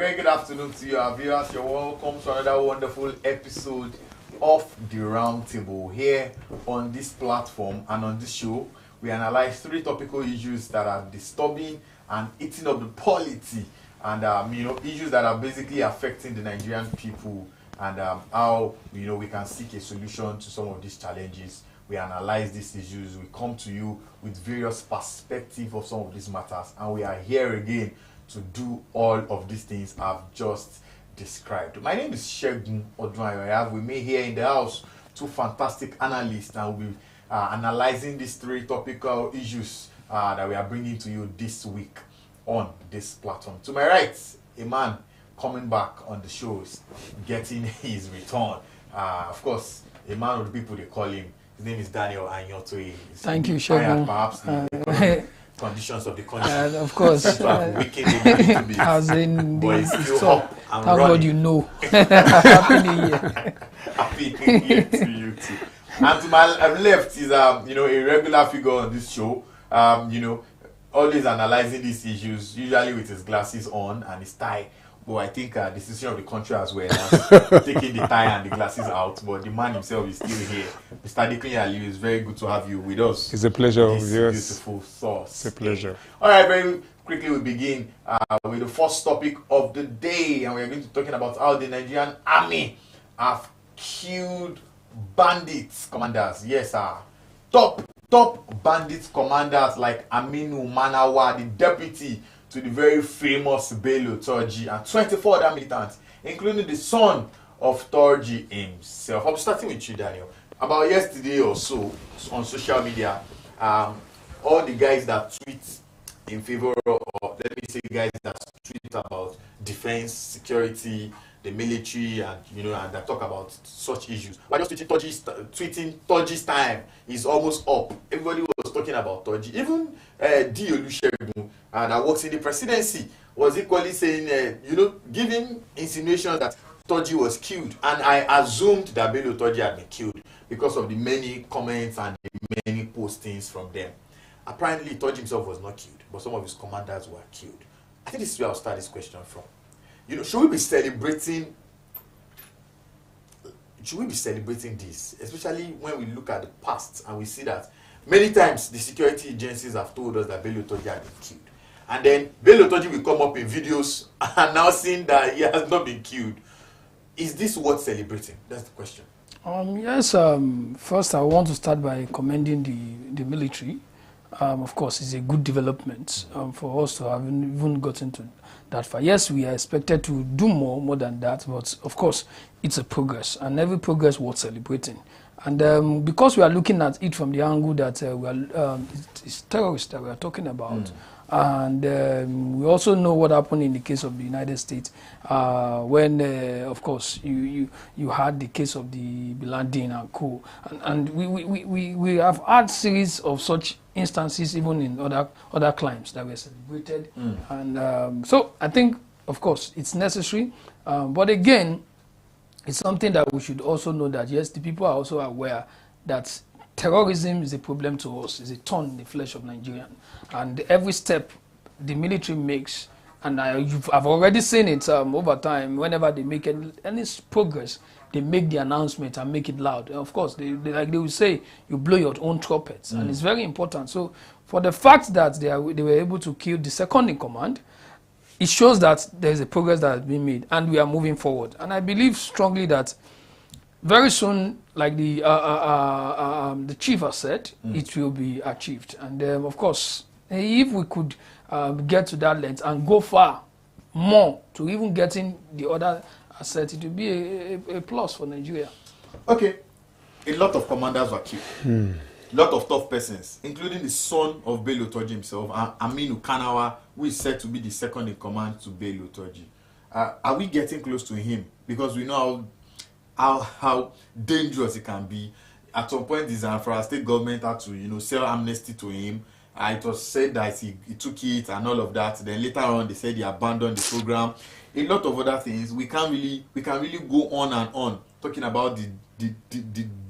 very good afternoon to you, our viewers. You're welcome to another wonderful episode of the Roundtable here on this platform. And on this show, we analyze 3 topical issues that are disturbing and eating up the polity, and issues that are basically affecting the Nigerian people, and how we can seek a solution to some of these challenges. We analyze these issues. We come to you with various perspectives of some of these matters, and we are here again to do all of these things I've just described. My name is Shegun Odwan. I have with me here in the house 2 fantastic analysts, and we'll be analyzing these 3 topical issues that we are bringing to you this week on this platform. To my right, a man coming back on the shows, getting his return. Of course, a man of the people they call him. His name is Daniel Anyotoye. Thank you, Shegun. Perhaps the conditions of the country. Of course. As in, thank God you know. Happy New Year. Happy New Year to you too. And to my left is a regular figure on this show. Always analyzing these issues, usually with his glasses on and his tie. But I think the decision of the country as well, taking the tie and the glasses out. But the man himself is still here. Mr. Dikin Aliu, it's very good to have you with us. It's a pleasure. This yes. Beautiful sauce. It's a pleasure. All right, very quickly we begin with the first topic of the day, and we're going to be talking about how the Nigerian army have killed bandits commanders. Yes, sir. Top bandits commanders like Aminu Manawa, the deputy to the very famous Bello Turji, and 24 other militants, including the son of Turji himself. I'm starting with you, Daniel. About yesterday or so, on social media, all the guys that tweet in favor of, let me say, guys that tweet about defense, security, the military, and and that talk about such issues. Why just tweeting Turji's time is almost up. Everybody was talking about Turji. Even D. Olusegun, that works in the presidency, was equally saying, giving insinuation that Turji was killed. And I assumed that Bello Turji had been killed because of the many comments and the many postings from them. Apparently, Turji himself was not killed, but some of his commanders were killed. I think this is where I'll start this question from. Should we be celebrating this, especially when we look at the past and we see that many times the security agencies have told us that Bello Turji had been killed, and then Bello Turji will come up in videos announcing that he has not been killed. Is this worth celebrating? That's the question. Yes. First, I want to start by commending the military. Of course, it's a good development for us to have even gotten to that far. Yes, we are expected to do more than that, but of course, it's a progress, and every progress worth celebrating. And because we are looking at it from the angle that it's terrorists that we are talking about, and we also know what happened in the case of the United States when, of course, you had the case of the Bandit and co. And we have had series of such instances even in other crimes that were celebrated. And so I think, of course, it's necessary. But again, it's something that we should also know that, yes, the people are also aware that terrorism is a problem to us, is a thorn in the flesh of Nigerian. And every step the military makes, and I've already seen it over time, whenever they make any progress, they make the announcement and make it loud. And of course, they will say, you blow your own trumpets, and it's very important. So for the fact that they were able to kill the second in command, it shows that there's a progress that has been made, and we are moving forward. And I believe strongly that very soon, like the chief has said, it will be achieved. And of course, if we could get to that length and go far more to even getting the other assets, it will be a plus for Nigeria. Okay, a lot of commanders were killed. A lot of tough persons, including the son of Bello Turji himself, Aminu Kanawa, who is said to be the second in command to Bello Turji. Are we getting close to him? Because we know how dangerous it can be. At some point, the Zamfara state government had to, sell amnesty to him. It was said that he took it and all of that. Then later on, they said he abandoned the program. A lot of other things. We can really go on and on talking about the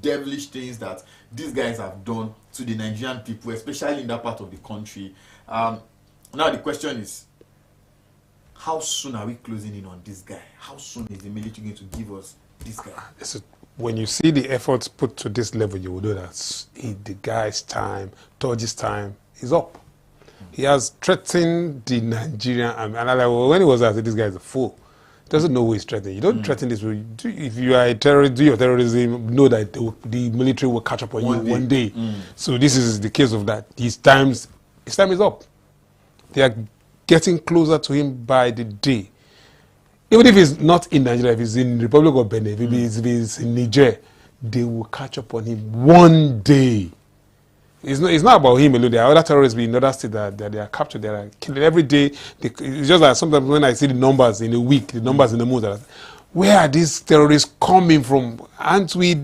devilish things that these guys have done to the Nigerian people, especially in that part of the country. Now the question is, how soon are we closing in on this guy? How soon is the military going to give us this guy? When you see the efforts put to this level, you will know that the guy's time, Torji's time is up. He has threatened the Nigerian army. And when he was asked, this guy is a fool. He doesn't know who he's threatening. You don't threaten this. If you are a terrorist, do your terrorism, know that the military will catch up on you one day. So this is the case of that. His time is up. They are getting closer to him by the day. Even if he's not in Nigeria, if he's in the Republic of Benin, if he's in Niger, they will catch up on him one day. It's not about him alone. There are other terrorists in other states that they are captured. They are killing every day. It's just like sometimes when I see the numbers in a week, the numbers in the month, where are these terrorists coming from? Aren't we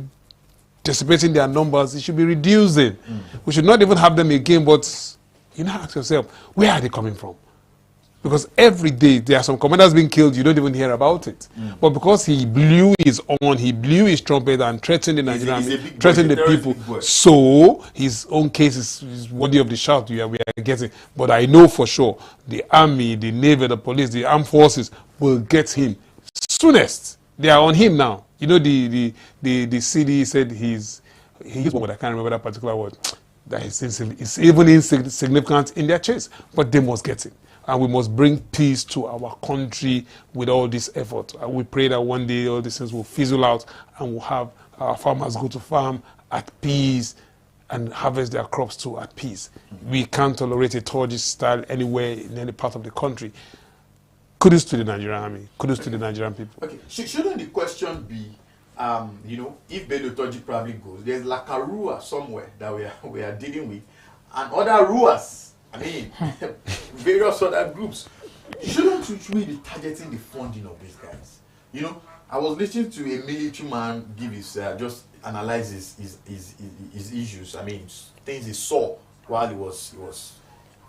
dissipating their numbers? It should be reducing. We should not even have them again, but you know, ask yourself, where are they coming from? Because every day there are some commanders being killed, you don't even hear about it. But because he blew his horn, he blew his trumpet and threatened the Nigerian army, threatened the people, so his own case is worthy of the shout we are getting. But I know for sure the army, the navy, the police, the armed forces will get him soonest. They are on him now. You know, the CD said he used one word, I can't remember that particular word, that is even insignificant in their chase, but they must get him. And we must bring peace to our country with all this effort. And we pray that one day all these things will fizzle out and we'll have our farmers go to farm at peace and harvest their crops too at peace. We can't tolerate a Torji style anywhere in any part of the country. Kudos to the Nigerian army. Kudos to the Nigerian people. Okay, shouldn't the question be, you know, if Bello Torji probably goes, there's like a Rua somewhere that we are dealing with, and other Ruas, I mean, various other groups. Shouldn't we be targeting the funding of these guys? You know, I was listening to a military man give his, just analyze his issues. I mean, things he saw while he was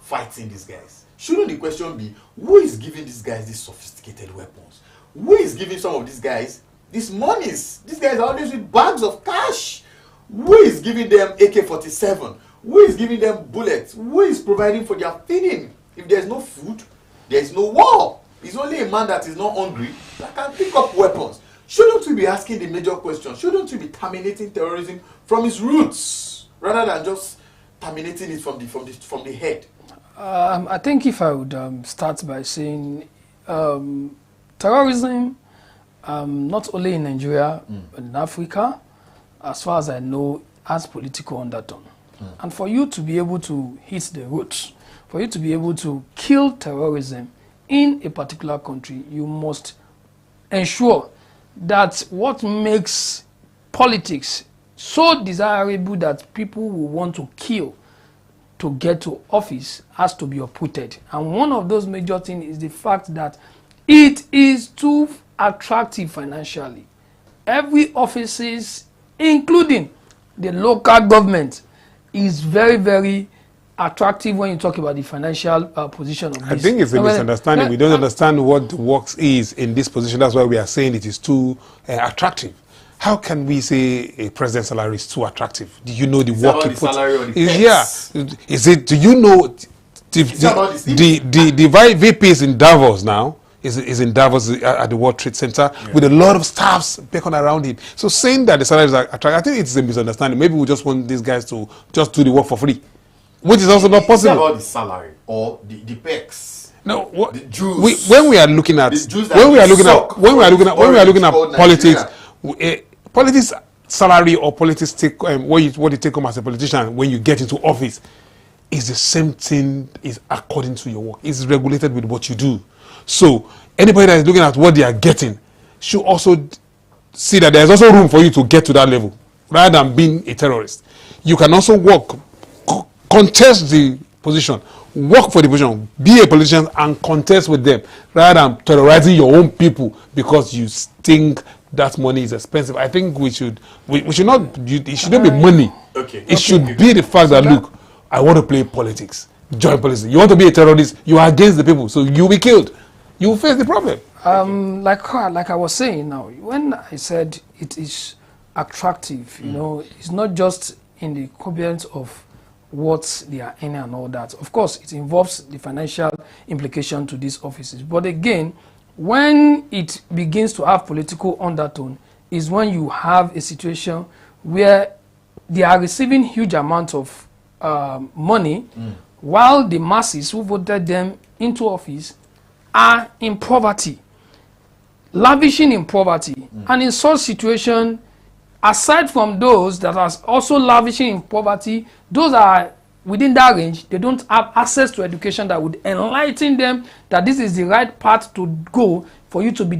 fighting these guys. Shouldn't the question be, who is giving these guys these sophisticated weapons? Who is giving some of these guys these monies? These guys are always with bags of cash. Who is giving them AK-47? Who is giving them bullets? Who is providing for their feeding? If there's no food, there's no war. It's only a man that is not hungry that can pick up weapons. Shouldn't we be asking the major question? Shouldn't we be terminating terrorism from its roots rather than just terminating it from the head? I think if I would start by saying terrorism, not only in Nigeria, but in Africa, as far as I know, has political undertone. And for you to be able to hit the roots, for you to be able to kill terrorism in a particular country, you must ensure that what makes politics so desirable that people will want to kill to get to office has to be uprooted. And one of those major things is the fact that it is too attractive financially. Every offices, including the local government, is very, very attractive when you talk about the financial position of this. I think it's a misunderstanding. We don't understand what the works is in this position. That's why we are saying it is too attractive. How can we say a president's salary is too attractive? Do you know the work he puts? Yeah. Is it? Do you know the VP is in Davos now? Is in Davos at the World Trade Center with a lot of staffs beckoning around him. So saying that the salaries are attractive, I think it's a misunderstanding. Maybe we just want these guys to just do the work for free, which is also not possible. It's about the salary or the perks. No, what, the Jews. when we are looking at politics, politics salary or politics take what you take home as a politician when you get into office is the same thing. Is according to your work. It's regulated with what you do. So anybody that is looking at what they are getting should also see that there's also room for you to get to that level rather than being a terrorist. You can also work, contest the position, work for the position, be a politician and contest with them rather than terrorizing your own people because you think that money is expensive. I think we should not, it shouldn't be money. It should be the fact that, look, I want to play politics, join politics. You want to be a terrorist, you are against the people, so you'll be killed. You will face the problem. Like I was saying now, when I said it is attractive, you know, it's not just in the coherence of what they are earning and all that. Of course, it involves the financial implication to these offices. But again, when it begins to have political undertone, is when you have a situation where they are receiving huge amounts of money, while the masses who voted them into office are in poverty, lavishing in poverty. And in such situation, aside from those that are also lavishing in poverty, those are within that range, they don't have access to education that would enlighten them that this is the right path to go for you to be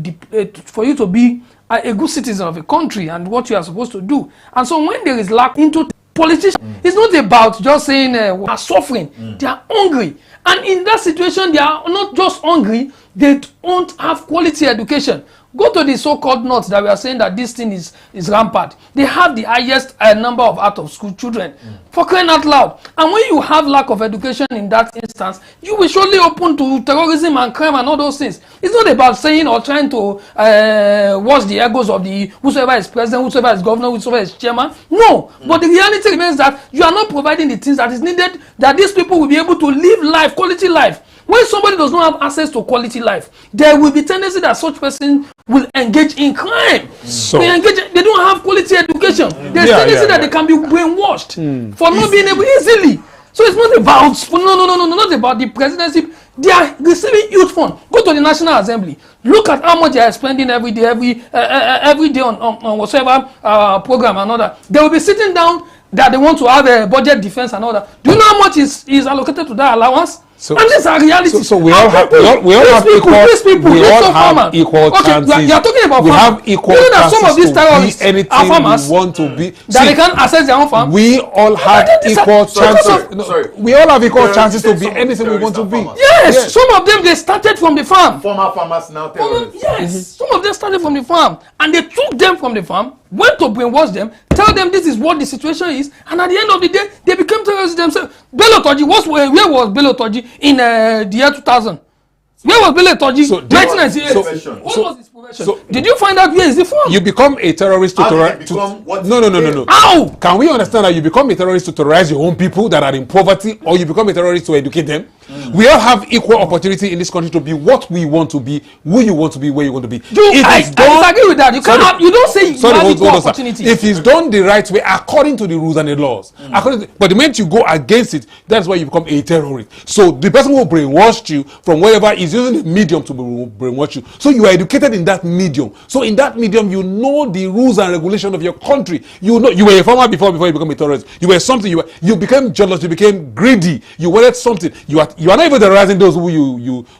a good citizen of a country and what you are supposed to do. And so when there is lack into politicians, it's not about just saying we are suffering. They are hungry. And in that situation, they are not just hungry, they don't have quality education. Go to the so-called north that we are saying that this thing is rampant. They have the highest number of out-of-school children, for crying out loud. And when you have lack of education in that instance, you will surely open to terrorism and crime and all those things. It's not about saying or trying to wash the egos of the whosoever is president, whosoever is governor, whosoever is chairman. No, but the reality remains that you are not providing the things that is needed that these people will be able to live life, quality life. When somebody does not have access to quality life, there will be tendency that such person will engage in crime. So they don't have quality education. There's tendency that they can be brainwashed for not being able easily. So it's not about not about the presidency. They are receiving youth fund. Go to the National Assembly. Look at how much they are spending every day on whatever program and all that. They will be sitting down that they want to have a budget defense and all that. Do you know how much is allocated to that allowance? So, and these are reality. So we all have equal chances. You are talking about we farmers. have equal you know that chances some of these terrorists are farmers. Want to be that they can't access their own farm. We all have equal chances. We all have equal chances to be anything we want to be. Yes, some of them they started from the farm. Former farmers now terrorists. Yes, some of them started from the farm, and they took them from the farm, went to brainwash them, tell them this is what the situation is, and at the end of the day, they became terrorists themselves. Bello Toji, where was Bello Toji in the year 2000? Where was Bello Toji? 1998. What was his profession? Did you find out where is the farm? You become a terrorist to terrorize. No. How? Can we understand that you become a terrorist to terrorize your own people that are in poverty, or you become a terrorist to educate them? We all have equal opportunity in this country to be what we want to be, who you want to be, where you want to be. I disagree with that. You can't have, you don't say you have equal opportunity. If it's done the right way, according to the rules and the laws, but the moment you go against it, that's why you become a terrorist. So the person who brainwashed you from wherever is using the medium to brainwash you. So you are educated in that medium. So in that medium, you know the rules and regulations of your country. You know you were a farmer before you become a terrorist. You were something. You became jealous. You became greedy. You wanted something. You are not even terrorizing those who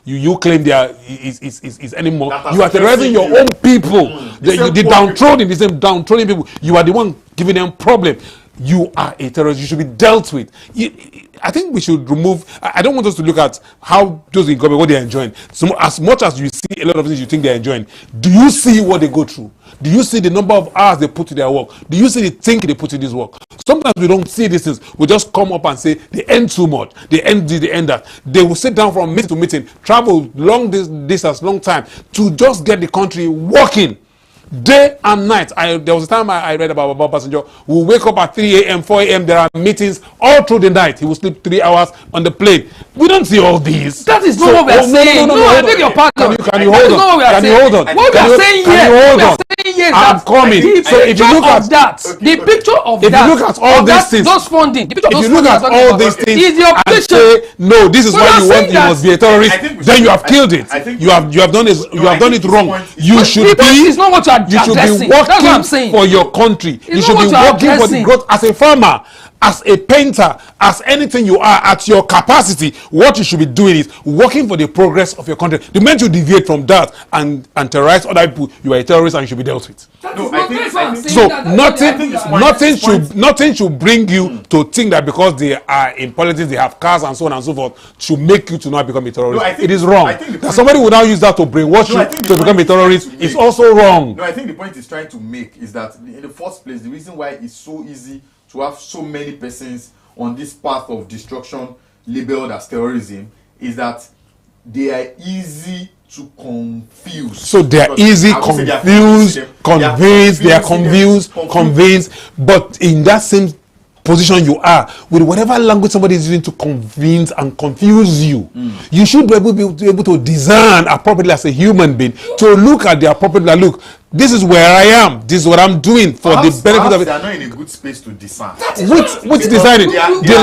you claim they are is anymore. You are terrorizing your own people. The downtrodden, the same downtrodden people. You are the one giving them problem. You are a terrorist. You should be dealt with. I think we should remove. I don't want us to look at how those in government what they are enjoying. So as much as you see a lot of things you think they are enjoying, do you see what they go through? Do you see the number of hours they put to their work? Do you see the thinking they put in this work? Sometimes we don't see these things. We just come up and say they earn too much. They earn this, they earn that. They will sit down from meeting to meeting, travel long distance, long time to just get the country working. Day and night. There was a time I read about Passenger who wake up at 3 a.m., 4 a.m. There are meetings all through the night. He will sleep 3 hours on the plane. We don't see all these. That is not what we are saying. No, I beg your pardon. Can you hold on? Can you hold on? What we are saying here. I'm coming. So if you look at that, the picture of if that, you look at all these things, those funding, the picture if you look at all these things and say no, this is why you want, you must be a terrorist, then you have killed it. You have done it wrong. You should be. It's not what you are addressing. Working for your country. You should be working for the growth as a farmer, as a painter, as anything you are at your capacity. What you should be doing is working for the progress of your country. The moment you deviate from that and terrorize other people, you are a terrorist and you should be dealt with. Nothing should bring you to think that because they are in politics, they have cars and so on and so forth, should make you to not become a terrorist. It is wrong. That somebody will now use that to brainwash you to become a terrorist is also wrong. No, I think the point he's trying to make is that in the first place, the reason why it's so easy to have so many persons on this path of destruction labeled as terrorism is that they are easy to confuse. So they are easy, confused, convinced, they are convinced, but in that same position you are, with whatever language somebody is using to convince and confuse you, you should be able to discern appropriately as a human being, to look at the appropriate, look, this is where I am, this is what I'm doing for the benefit of it. They are not in a good space to discern. Which deciding? The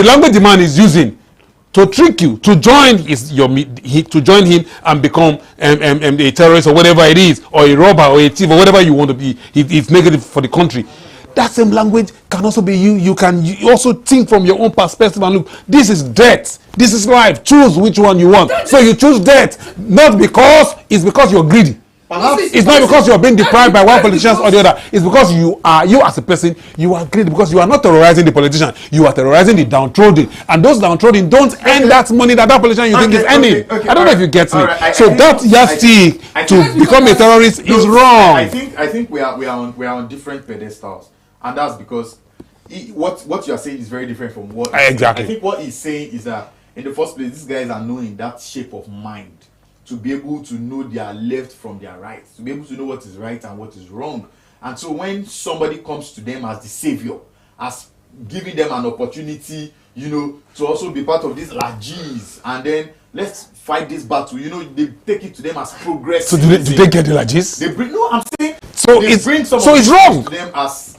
language the man is using to trick you to join to join him and become a terrorist or whatever it is, or a robber or a thief or whatever you want to be. It's negative for the country. That same language can also be you can also think from your own perspective and look, this is death, this is life, choose which one you want. So you choose death, not because you're greedy. It's not because you're being deprived by one politician or the other. It's because you as a person, you are greedy, because you are not terrorizing the politician, you are terrorizing the downtrodden, and those downtrodden don't earn that money that politician you think is earning. I don't know if you get me. So that yardstick to become a terrorist is wrong. I think we are on different pedestals, and that's because what you are saying is very different from what exactly. I think what he's saying is that in the first place, these guys are knowing that shape of mind, to be able to know their left from their right, to be able to know what is right and what is wrong. And so when somebody comes to them as the savior, as giving them an opportunity, to also be part of these lagis, and then let's fight this battle, they take it to them as progress. So do they get the lagis? They bring, no, I'm saying, so it's wrong to them as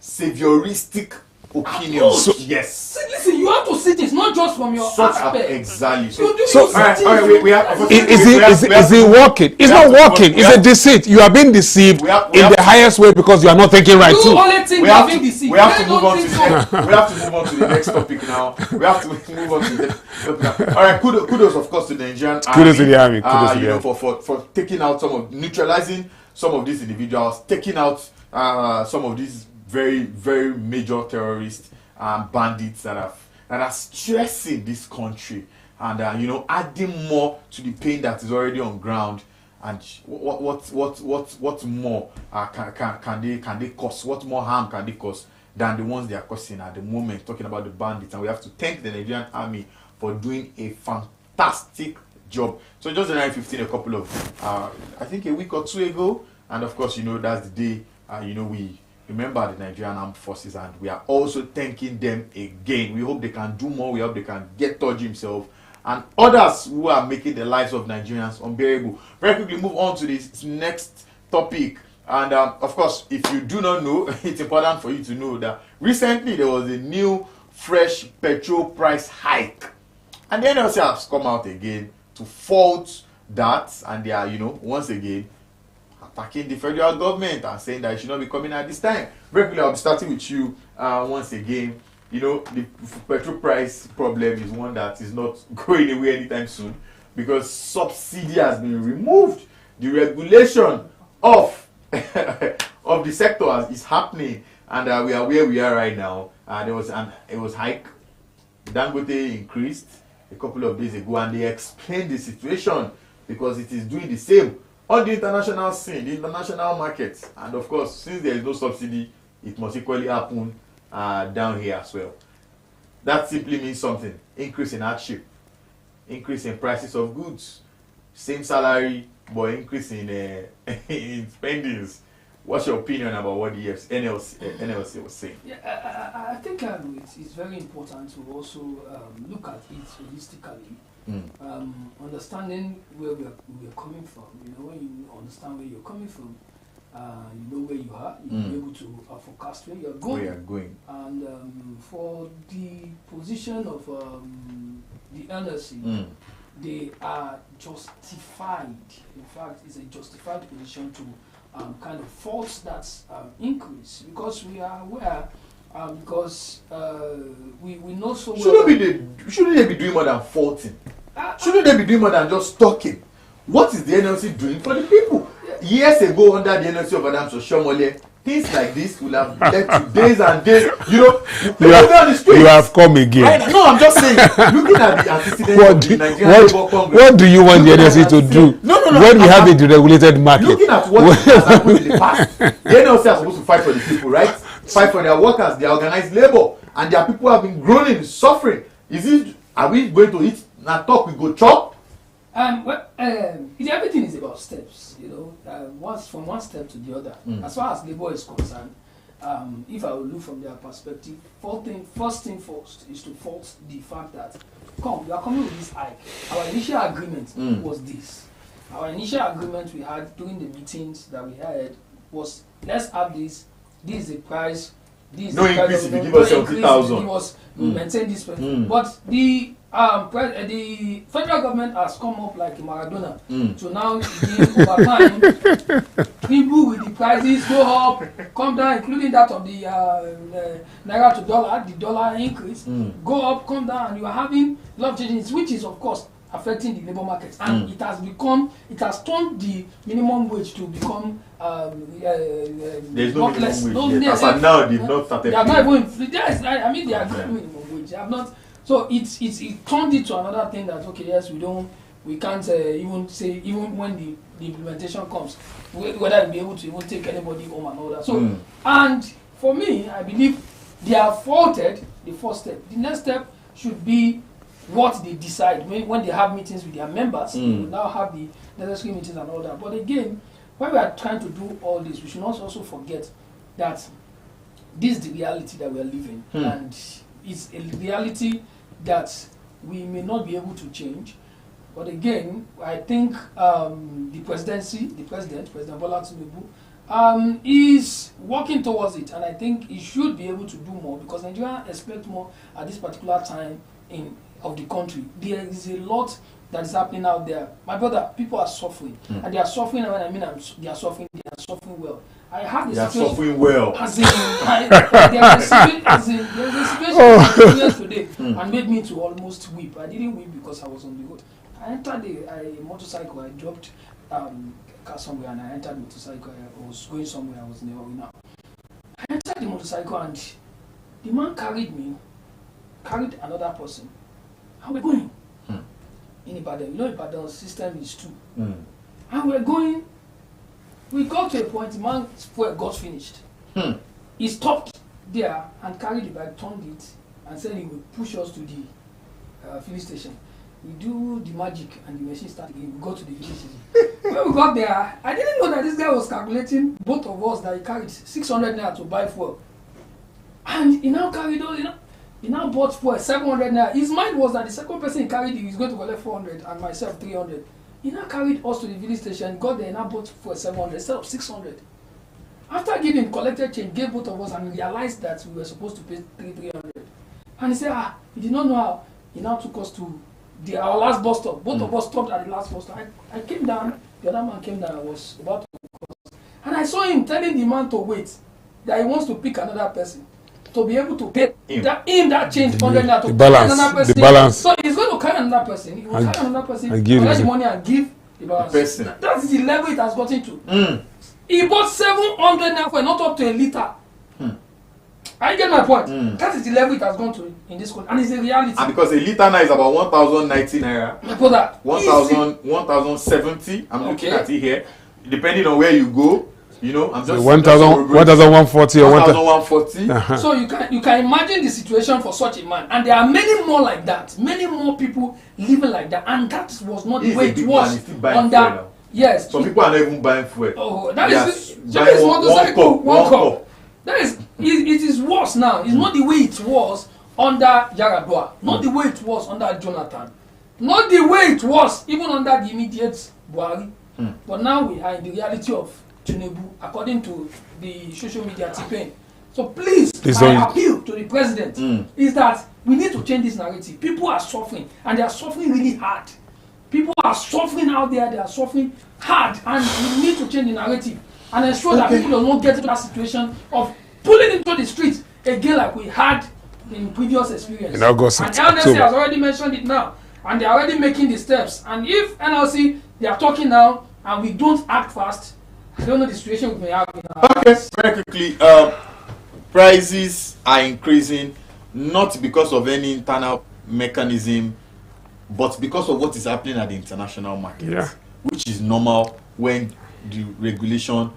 savioristic opinions. Yes. Listen, you have to see this not just from your aspect. Exactly. All right, we have. Is it working? It's not working. It's a deceit. You are being deceived in the highest way because you are not thinking right too. We have to move on to the next topic now. We have to move on to the next topic now. All right, kudos of course to the Nigerian army. Kudos to the army. Kudos to the army. For taking out neutralizing some of these individuals, taking out some of these very, very major terrorists and bandits that are stressing this country, and adding more to the pain that is already on ground. And what more can they cause? What more harm can they cause than the ones they are causing at the moment? Talking about the bandits, and we have to thank the Nigerian army for doing a fantastic job. So just January 15, a couple of I think a week or two ago, and of course that's the day we remember the Nigerian Armed Forces, and we are also thanking them again. We hope they can do more. We hope they can get Toji himself and others who are making the lives of Nigerians unbearable. Very quickly move on to this next topic. And of course, if you do not know, it's important for you to know that recently there was a new fresh petrol price hike, and the NLC has come out again to fault that, and they are once again attacking the federal government and saying that it should not be coming at this time. Regularly, I'll be starting with you once again. The petrol price problem is one that is not going away anytime soon, because subsidy has been removed. The regulation of of the sector is happening, and we are where we are right now. It was hike. Dangote increased a couple of days ago, and they explained the situation because it is doing the same on the international scene, the international markets. And of course, since there is no subsidy, it must equally happen down here as well. That simply means something: increase in hardship, increase in prices of goods, same salary but increase in in spendings. What's your opinion about what the NLC was saying? Yeah, I think it's very important to also look at it holistically. Understanding where we are coming from. When you understand where you're coming from, you know where you are. You'll be able to forecast where you're going. Where you're going. And for the position of the NLC, they are justified. In fact, it's a justified position to kind of force that increase, because we are aware. Because we know so well. Shouldn't they be doing more than faulting? Shouldn't they be doing more than just talking? What is the NLC doing for the people? Years ago, under the NLC of Adams Oshomole, things like this will have led to days and days. You have come again. No, I'm just saying. Looking at the antecedents of the Nigerian Labour Congress. What do you want the NLC to do? No. When we have a deregulated market. Looking at what has happened in the past, the NLC are supposed to fight for the people, right? Fight for their workers, their organized labor, and their people have been groaning, suffering. Are we going to eat and talk? We go chop. Everything is about steps, from one step to the other. As far as labor is concerned, if I will look from their perspective, first thing first is to fault the fact that, you are coming with this hike. Our initial agreement was this. Our initial agreement we had during the meetings that we had was, let's have this. This is the price. This is no the increase price if you give us 70,000. We maintain this price. But the federal government has come up like Maradona to now give over time people with the prices go up, come down, including that of the naira to dollar, the dollar increase, go up, come down, and you are having a lot of changes, which is of course affecting the labor market, and it has turned the minimum wage to become there's no less. minimum wage. As of now, they've not started. They are not even. Yes, I mean they are giving minimum wage. They have not. So it turned it to another thing that we can't even say, even when the implementation comes, whether we'll be able to even take anybody home and all that. So and for me, I believe they have faulted the first step. The next step should be what they decide when they have meetings with their members. They will now have the necessary meetings and all that. But again, when we are trying to do all this, we should not also forget that this is the reality that we are living, and it's a reality that we may not be able to change. But again, I think the President Bola Tinubu, is working towards it, and I think he should be able to do more, because Nigerians expect more at this particular time of the country. There is a lot that is happening out there. My brother, people are suffering, and they are suffering. When I mean they are suffering well. I have this situation. Suffering well. As in, there's a situation today, and made me to almost weep. I didn't weep because I was on the road. I entered a motorcycle. I dropped car somewhere, and I entered the motorcycle. I was going somewhere. I was in the arena. I entered the motorcycle, and the man carried another person, and we're going in Ibadan. Ibadan's system is 2, and we're going. We got to a point, the man's fuel got finished. He stopped there and carried the bike, turned it, and said he would push us to the filling station. We do the magic, and the machine started again. We got to the filling station. When we got there, I didn't know that this guy was calculating both of us that he carried 600 naira to buy fuel. And he now carried all, he now bought fuel 700 naira. His mind was that the second person he carried, he was going to collect 400 and myself 300. He now carried us to the filling station, got there, and now bought for 700 instead of 600. After giving collected change, gave both of us, and realized that we were supposed to pay 300. And he said, he did not know how. He now took us to our last bus stop. Both of us stopped at the last bus stop. I came down, the other man came down, I was about to cross. And I saw him telling the man to wait, that he wants to pick another person, to be able to pay that change 100 naira to the pick balance, another person. the balance. So he's going to carry another person. He will carry another person, collect the money and give the balance. Person. That's the level it has gotten to. He bought 700 naira for not up to a liter. I get my point. That is the level it has gone to in this country, and it's a reality. And because a liter now is about 1,090 naira. My brother, 1,070. I'm looking at it here. Depending on where you go, I'm just 1,140 or 1,140. So you can imagine the situation for such a man, and there are many more like that, many more people living like that, and that was not the way it was under. Yes. Some people are not even buying fuel. Oh, that is motorcycle one cup. That is it is worse now. It's not the way it was under Yaradua, not the way it was under Jonathan, not the way it was even under the immediate Buhari. But now we are in the reality of Tinubu, according to the social media campaign. So please, my appeal to the president is that we need to change this narrative. People are suffering, and they are suffering really hard. People are suffering out there, they are suffering hard, and we need to change the narrative and ensure that people do not get into that situation of pulling into the streets again like we had in previous experience. In August, and NLC has already mentioned it now, and they are already making the steps. And if NLC, they are talking now, and we don't act fast, I don't know the situation we may have in our hands. Very quickly, prices are increasing not because of any internal mechanism, but because of what is happening at the international market, which is normal when the regulation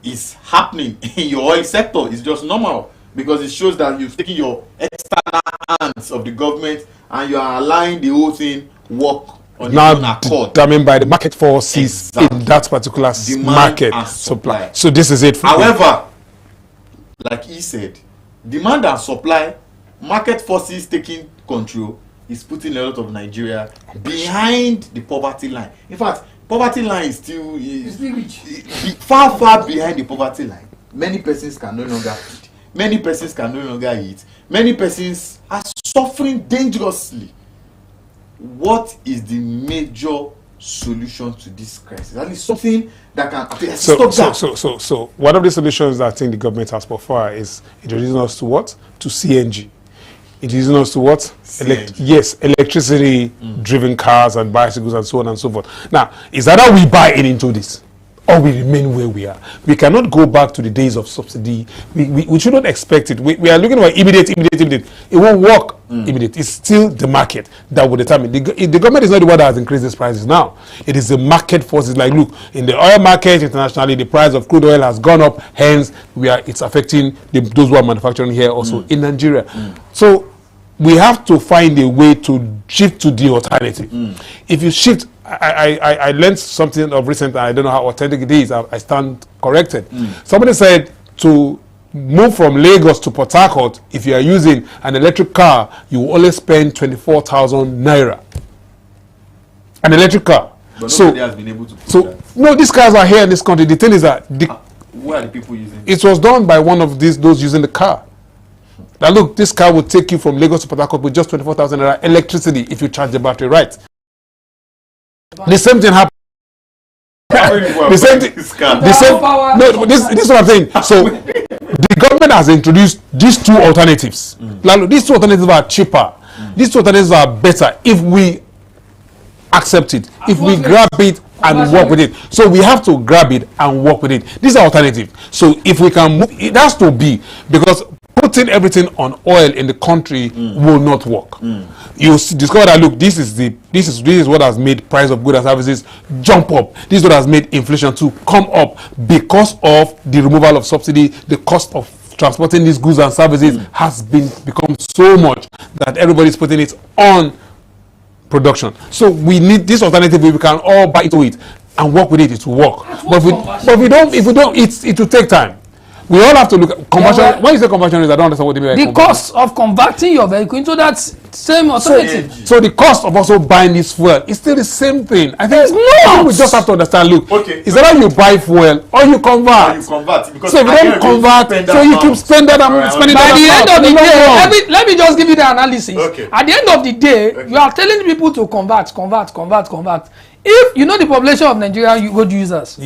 is happening in your oil sector. It's just normal because it shows that you've taken your external hands of the government and you are allowing the whole thing work on now its own accord. determined by the market forces in that particular market and supply. So this is it. However, like he said, demand and supply, market forces taking control is putting a lot of Nigeria behind the poverty line. In fact, poverty line is still far behind the poverty line. Many persons can no longer feed. Many persons can no longer eat. Many persons are suffering dangerously. What is the major solution to this crisis? That is something that can stop that. So one of the solutions that I think the government has put forward is introducing us to what? To CNG. Introducing us to what? Yes, electricity-driven cars and bicycles and so on and so forth. Now, is either we buy into this or we remain where we are. We cannot go back to the days of subsidy. We should not expect it. We are looking for immediate. It won't work immediate. It's still the market that will determine. The government is not the one that has increased these prices now. It is the market forces. Like, look, in the oil market internationally, the price of crude oil has gone up. Hence, it's affecting those who are manufacturing here also in Nigeria. So we have to find a way to shift to the alternative. If you shift, I learned something of recent, I don't know how authentic it is, I stand corrected. Somebody said to move from Lagos to Port Harcourt, if you are using an electric car, you will only spend 24,000 naira. An electric car. But nobody has been able to put that. No, these cars are here in this country. The thing is that where are the people using it? Was done by one of those using the car. Now look, this car will take you from Lagos to Port Harcourt with just 24,000 naira electricity if you charge the battery right. The same thing happened. The same thing. No, this is what I'm saying. So the government has introduced these two alternatives. Like, these two alternatives are cheaper. These two alternatives are better if we accept it, if we grab it and work with it. So we have to grab it and work with it. These are alternatives. So if we can move, it has to be, because putting everything on oil in the country will not work. You discover that, look, this is what has made price of goods and services jump up. This is what has made inflation to come up, because of the removal of subsidy. The cost of transporting these goods and services has become so much that everybody's putting it on production. So we need this alternative where we can all buy into it and work with it. It will work. But if we don't, it will take time. We all have to look at conversion. When you say conversion is, I don't understand what you mean by the cost of converting your vehicle into that same alternative. So the cost of also buying this fuel is still the same thing. I think we just have to understand. Look, is that you buy fuel or you convert? Because so if you don't convert, so you keep spending and spending. By the end of the day, let me just give you the analysis. At the end of the day, you are telling people to convert. If you know the population of Nigerian road users,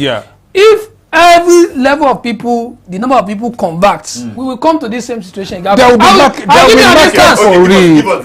if every level of people, the number of people converts, we will come to this same situation. I'll give you an instance.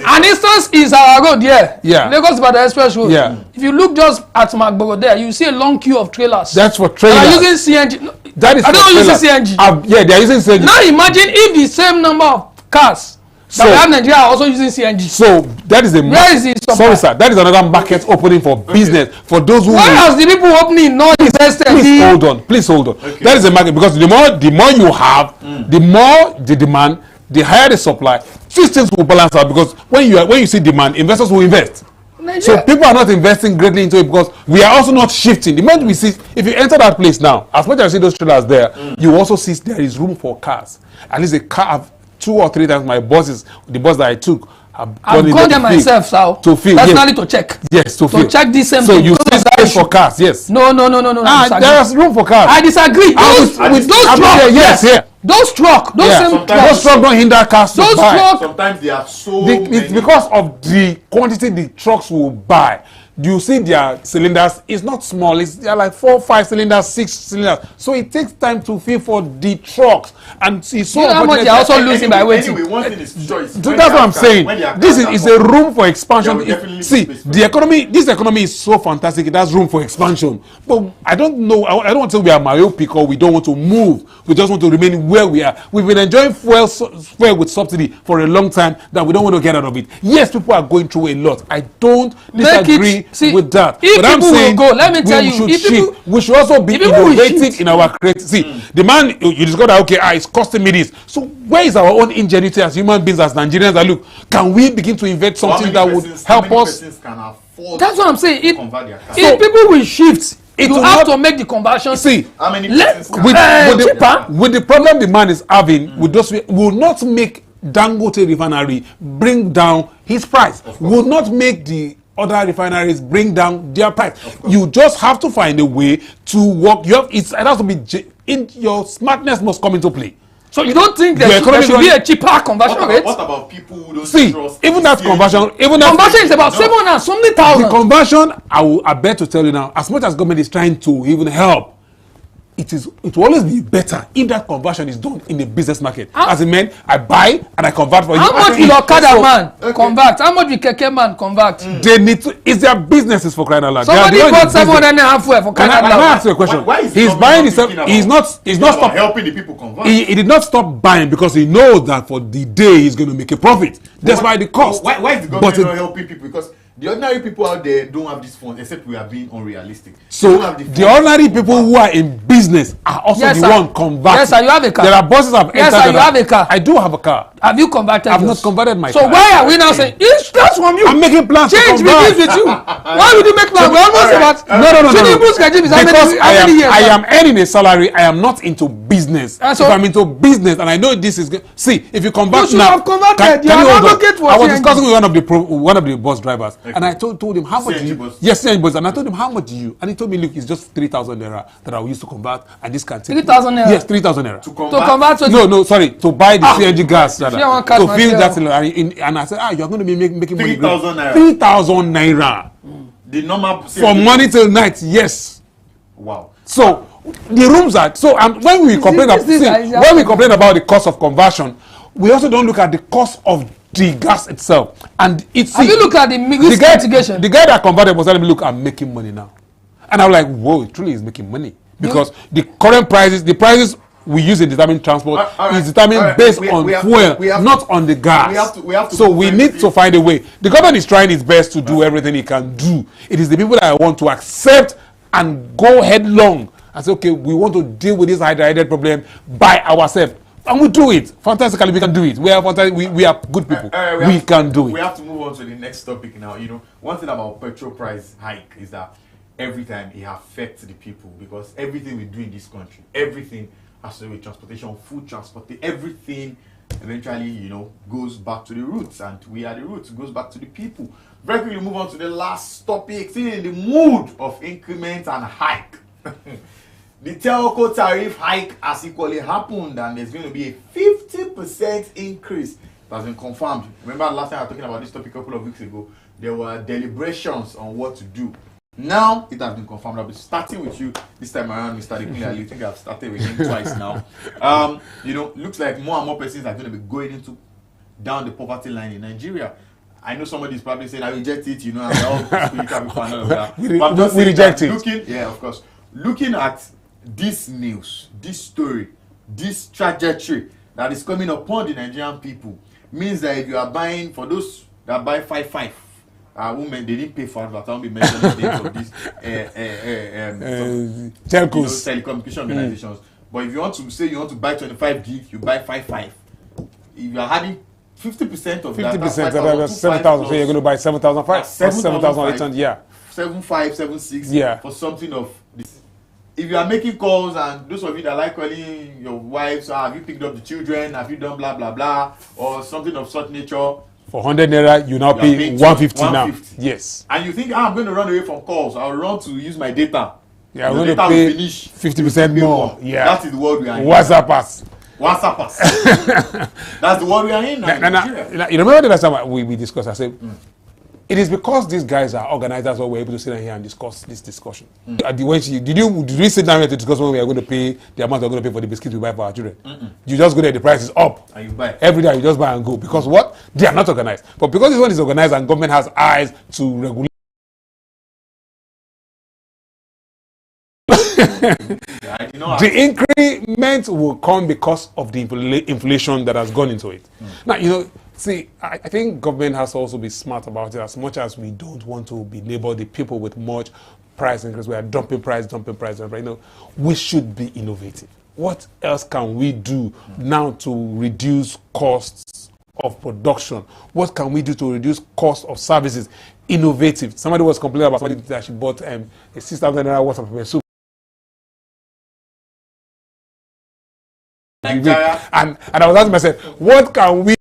An instance is our road here. Lagos by the express road. If you look just at Magboro there, you see a long queue of trailers. That's for trailers. They are using CNG. That is, I don't use CNG. Yeah, they are using CNG. Now imagine if the same number of cars that we have in Nigeria are also using CNG. So that is where is the sorry, sir. That is another market opening for business for those who. Why has the people opening not invested? Please hold on. That is a market, because the more you have, the more the demand, the higher the supply. These things will balance out, because when you see demand, investors will invest. Nigeria. So people are not investing greatly into it, because we are also not shifting. The moment we see, if you enter that place now, as much as you see those trailers there, you also see there is room for cars. At least a car. 2 or 3 times my bosses, the bus that I took, I've gone there myself, so to fill, personally to check. Yes, to fill. To check this same so thing. You see space for cars, yes. No. There is room for cars. I disagree. Those trucks, those trucks don't hinder cars to buy. Sometimes they are so many. It's because of the quantity the trucks will buy. You see their cylinders, it's not small, they're like 4, 5 cylinders, 6 cylinders. So it takes time to fill for the trucks. And it's so how much they're also losing by waiting. Anyway, one thing is choice. So that's what I'm saying. This is a room for expansion. See, this economy is so fantastic, it has room for expansion. But I don't know, I don't want to say we are myopic or we don't want to move. We just want to remain where we are. We've been enjoying fuel with subsidy for a long time, that we don't want to get out of it. Yes, people are going through a lot. I don't disagree with that. If but I'm saying, will go, let me tell you, we should also be innovative in our creativity. See, the man, you discover that, okay, it's costing me this. So where is our own ingenuity as human beings, as Nigerians? That look, can we begin to invent something that would help us? Can afford. That's what I'm saying. to convert their cars. If people will shift, It you will have not- to make the conversion. See, How many Let- persons with, can- cheaper. with the problem the man is having, with those, will not make Dangote refinery bring down his price. Will not make the other refineries bring down their price. You just have to find a way to work. It has to be your smartness must come into play. So you don't think The there economy should be going- a cheaper conversion rate? What about people who don't See, trust even the that CNG? conversion, even that Conversion is about 700 and something the thousand. conversion, I bet to tell you now, as much as government is trying to even help, it will always be better if that conversion is done in the business market. As a man, I buy and I convert for you. How much I will Okada so man okay. convert? How much will Keke man convert? They need to. It's their businesses for crying out loud. Somebody They are the bought ones in 700 business. and half fuel for Can Canada. I ask you a question? Why is the He's government buying not himself. thinking He's about- not thinking about stop. helping the people convert. He did not stop buying because he knows that for the day he's going to make a profit. That's why the cost. Why is the But government it- not helping people? Because the ordinary people out there don't have these funds, except we are being unrealistic. They So don't have the funds ordinary to people convert. who are in business are also Yes, the sir. one converting. Yes, sir, you have a car. There are bosses have Yes, entered sir, you that- have a car. I do have a car. Have you converted? I've yours? not converted my So car. why are we now saying it starts from you? I'm making plans to Change convert. begins with you. Why would you make plans? We're almost about No. Tinubu's regime is how Because many years? I am earning a salary. I am not into business. And so- if I'm into business and I know this is good. See, if you convert You should now, have converted. You can are hold on? advocate for I was CNG. discussing with one of the bus drivers, and I told him how much. CNG Do you, bus. yes, CNG bus, and I told him how much do you, and he told me, look, it's just 3,000 naira that I will use to convert, and this can take 3,000 naira? Yes, 3,000 naira. To To convert. convert to No, sorry, to buy the CNG gas, rather, you want cash to my fill fuel. that, and I said, you're going to be making money. 3,000 naira. 3,000 naira The normal from morning till night. Yes. Wow. So the rooms are so, and when we complain this about is- when we complain about the cost of conversion, we also don't look at the cost of the gas itself. And it's Have you looked at the risk mitigation? The guy that converted was telling me, look, I'm making money now, and I'm like, whoa, it truly is making money because the current prices, the prices we use in determining transport All right, is determined all right. based We on have- fuel, we have not on the gas. we have to so move we very need quickly. to find a way. The government is trying its best to do everything it can do. It is the people that I want to accept and go headlong and say, okay, we want to deal with this hydra problem by ourselves. And we do it. Fantastically, we can do it. We are fantastic. We are good people. We can do We it. have to move on to the next topic now. You know, one thing about petrol price hike is that every time it affects the people because everything we do in this country, everything has to do with transportation, food transport, everything eventually, you know, goes back to the roots, and we are the roots. It goes back to the people. Very quickly move on to the last topic. Still in the mood of increment and hike. The Telco tariff hike has equally happened, and there's going to be a 50% increase. It has been confirmed. Remember last time I was talking about this topic a couple of weeks ago, there were deliberations on what to do. Now it has been confirmed. I'll be starting with you this time around, Mr. Dekunle. I think I've started with him twice now. You know, looks like more and more persons are going to be going into down the poverty line in Nigeria. I know somebody is probably saying I reject it, you know, and we're all spiritual people and all of that. We But I'm just we saying reject that it. yeah, of course. Looking at this news, this story, this trajectory that is coming upon the Nigerian people means that if you are buying, for those that buy 5-5, women, they didn't pay for it, but I won't be mentioning the names of these Telcos. telecommunication organizations. But if you want to say you want to buy 25 gig, you buy 5-5. If you are having 50% of 50%, that, that's 7,000. So you're going to buy 7,500. 7,800. Yeah. 7.5, 7.6 Yeah. for something of this. If you are making calls, and those of you that like calling your wives, have you picked up the children, have you done blah blah blah, or something of such nature, For 100 naira, you now You are pay paying 150 now. 150. Yes. and you think, I'm going to run away from calls, I'll run to use my data. Yeah, I'm Your going to data pay will finish, 50% you pay more. Yeah. That is the world we are in. WhatsApp us. WhatsApp us. That's the world we are in now. in Nigeria. You remember the last time we discussed, I said, it is because these guys are organizers why we're able to sit down here and discuss this discussion. Did we sit down here to discuss when we are going to pay the amount we're going to pay for the biscuits we buy for our children? You just go there, the price is up. And you buy. Every day you just buy and go. Because what? They are not organized. But because this one is organized and government has eyes to regulate. I know The increment will come because of the inflation that has gone into it. Now, you know, see, I think government has to also be smart about it. As much as we don't want to be labeled the people with much price increase, we are dumping price. You know, we should be innovative. What else can we do now to reduce costs of production. What can we do to reduce cost of services? Innovative. Somebody was complaining about somebody that she bought a 6,000 naira worth of pepper soup. And I was asking myself, what can we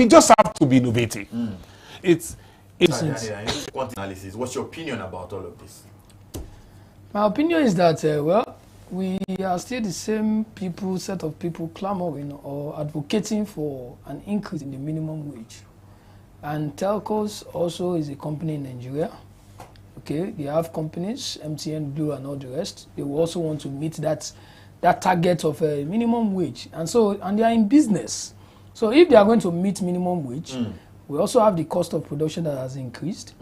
just have to be innovative. It's analysis. What's your opinion about all of this? My opinion is that, well, we are still the same set of people clamoring or advocating for an increase in the minimum wage. And Telcos also is a company in Nigeria. Okay, they have companies, MTN, Blue, and all the rest. They will also want to meet that target of a minimum wage. And they are in business. So if they are going to meet minimum wage, we also have the cost of production that has increased.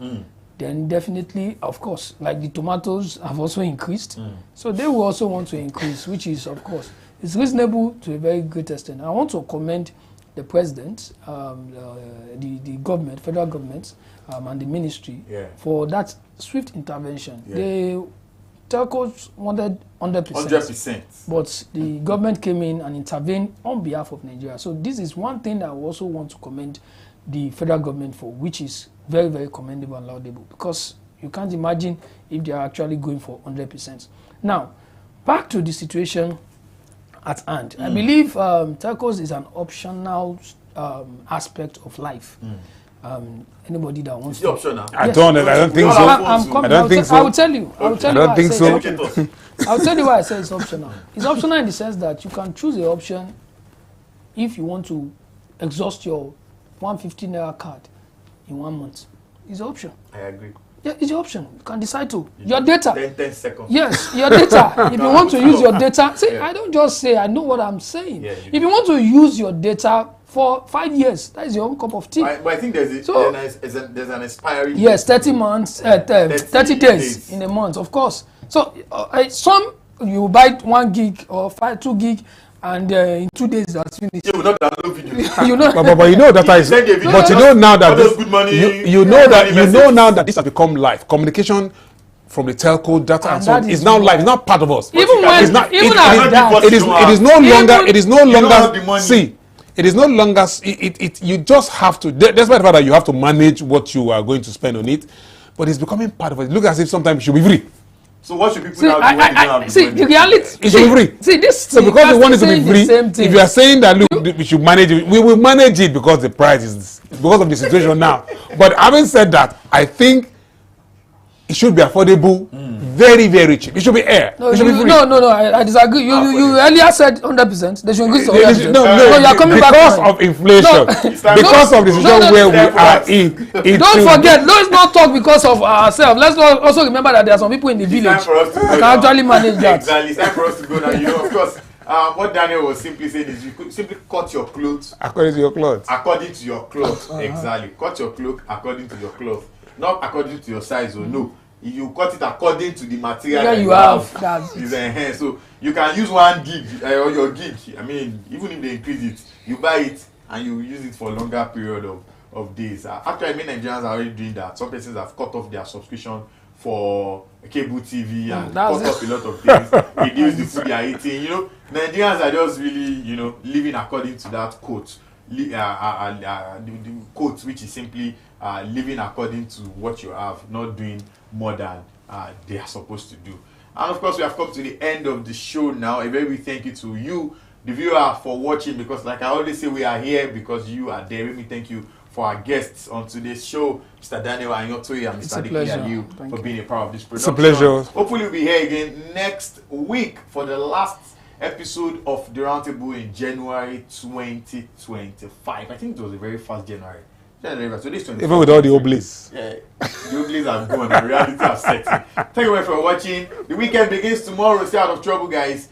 Then definitely, of course, like the tomatoes have also increased. So they will also want to increase, which is, of course, it's reasonable to a very great extent. I want to commend the president, the government, federal government, and the ministry for that swift intervention. The telcos wanted 100%. 100%. But the government came in and intervened on behalf of Nigeria. So this is one thing that I also want to commend the federal government for, which is very, very commendable and laudable, because you can't imagine if they are actually going for 100%. Now, back to the situation at hand. I believe telcos is an optional aspect of life. Anybody that wants to. Optional. I don't think so. I don't think so. I will tell you. I will tell you why I say it's optional. I will tell you why I say it's optional. It's optional in the sense that you can choose the option if you want to exhaust your 150 naira card in 1 month. It's an option. I agree. Yeah, it's your option. You can decide to. Your data. 10 seconds. Yes, your data. If you want to use your data, see, I don't just say, I know what I'm saying. If you want to use your data for 5 years, that is your own cup of tea. But I think there's an expiry. Yes, 30 months, 30 days in a month, of course. So some you buy 1 gig or 2 gig, and in 2 days that's finished. Yeah, we don't download video. You know, but you know data is. But you know now that you know now that this has become live communication from the telco data and so on is now live. It's not part of us. Even when it's not, even at that, it is no longer. It is no longer. See. It is no longer, you just have to, despite the fact that you have to manage what you are going to spend on it, but it's becoming part of it. Look as if sometimes it should be free. So what should people now do when they don't have the see, money? the reality, it should be free. See, this so because we want it to be free, if you are saying that, look, we should manage it, we will manage it because the price is, because of the situation now. But having said that, I think it should be affordable, very, very cheap. It should be air. No, it should be free. No, I disagree. You earlier said 100%. They should increase to 100%. No, you are coming back because of inflation, because of the situation where we are in. Don't forget, let's not talk because of ourselves. Let's also remember that there are some people in the village who can actually manage that. Exactly. It's time for us to go now. You know, of course, what Daniel was simply saying is you could simply cut your clothes according to your clothes. According to your clothes. Exactly. Cut your cloth according to your cloth. Not according to your size or no. If you cut it according to the material that you have, so you can use 1 gig or your gig. I mean, even if they increase it, you buy it and you use it for a longer period of days. Actually, many Nigerians are already doing that. Some places have cut off their subscription for cable TV and cut off a lot of things. Reduce the food they are eating. You know, Nigerians are just really, living according to that quote. The quote, which is simply living according to what you have, not doing more than they are supposed to do. And of course, we have come to the end of the show now. A very big thank you to you, the viewer, for watching, because like I always say, we are here because you are there. Let me thank you for our guests on today's show, Mr. Daniel Anyotoye and Mr. Diki Aliu, for being a part of this production. It's a pleasure. Hopefully we'll be here again next week for the last episode of the Roundtable in January 2025. I think it was a very fast January. So this even with all the oblates. Yeah, the oblates are gone and reality are setting. Thank you very much for watching. The weekend begins tomorrow. Stay out of trouble, guys.